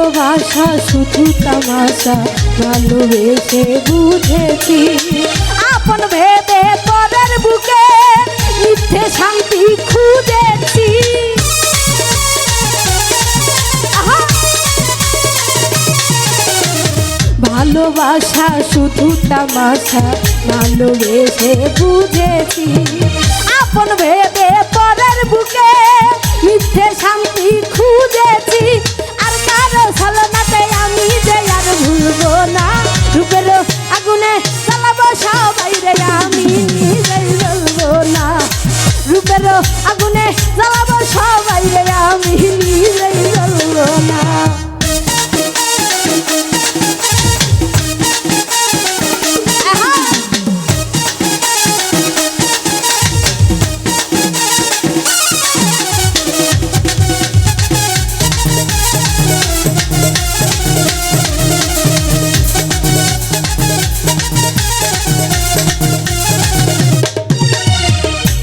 ভালোবাসা শুধু তামাশা, ভালোবেসে বুঝেছি আপন ভেবে পরের বুকে মিথ্যে শান্তি খুঁজেছি। ভালোবাসা শুধু তামাশা, ভালোবেসে বুঝেছি আপন ভেবে পরের বুকে মিথ্যে শান্তি খুঁজেছি। আর কারো ছলনাতে আমি যে আর ভুলবো না, রূপের আগুনে জ্বালাবো সবাই রে আমি নিজেই জ্বলবো না। রূপের আগুনে জ্বালাবো সবাই রে আমি নিজেই জ্বলবো না।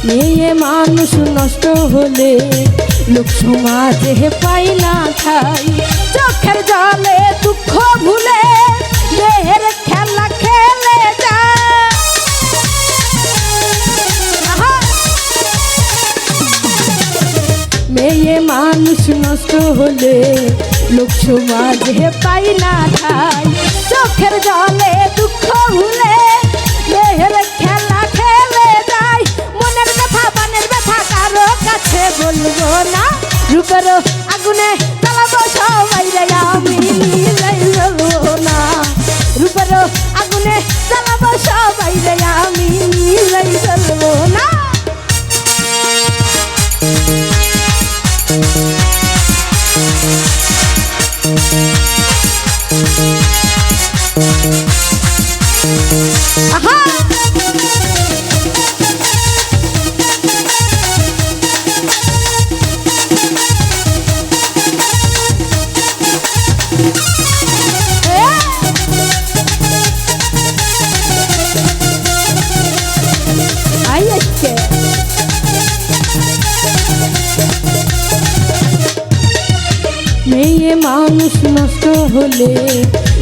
মেয়ে মানুষ নষ্ট হলে লোক সমাজে পাই না ঠাই, চোখের জলে দুঃখ ভুলে দেহের খেলা খেলে যায়। মেয়ে মানুষ নষ্ট হলে লোক সমাজে পাই না ঠাই, চোখের জলে দুঃখ ভুলে দেহের খেলা খেলে যায়। মনের ব্যথা বানের ব্যথা কারো কাছে বলবো না, রূপের আগুনে জ্বালাবো সবাই রে আমি নিজেই জ্বলবো না। রূপের আগুনে জ্বালাবো সবাই রে আমি নিজেই জ্বলবো না। মেয়ে মানুষ নষ্ট হলে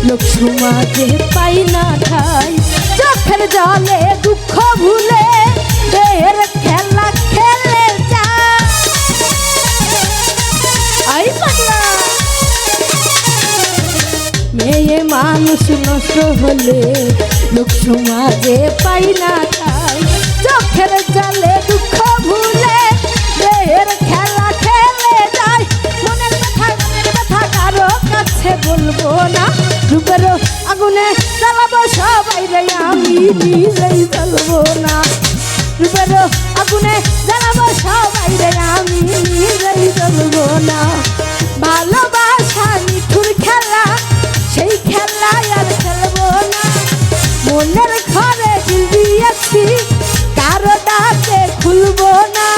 লোক সমাজে পাই না ঠাই, চোখের জলে দুঃখ ভুলে দেহের খেলা খেলে যায়। মেয়ে মানুষ নষ্ট হলে লোক সমাজে পাই না ঠাই, চোখের জলে দুঃখ ভুলে দেহের খেলা খেলে যায়। মনের ব্যথা কারো কাছে বলবো না, রূপের আগুনে জ্বালাবো সবাই রে আমি নিজেই জ্বলবো না। রূপের আগুনে জ্বালাবো সবাই রে আমি নিজেই জ্বলবো না। ভালোবাসা নিঠুর খেলা, সেই খেলায় আর খেলবো না। মনের ঘরে দিল দিয়েছি কারো ডাকে খুলবো না।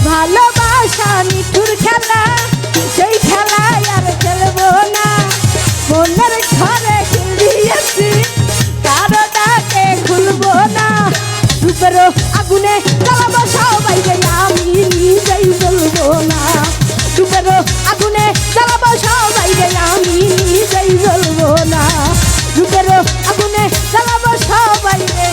ভালোবাসা নিঠুর খেলা, সেই খেলায় আর খেলবো না। মনের ঘরে দিল দিয়েছি কারো ডাকে খুলবো না। রূপের আগুনে জ্বালাবো সবাই রে আমি নিজেই জ্বলবো না। রূপের আগুনে জ্বালাবো সবাই রে আমি নিজেই জ্বলবো না। রূপের আগুনে জ্বালাবো সবাই রে।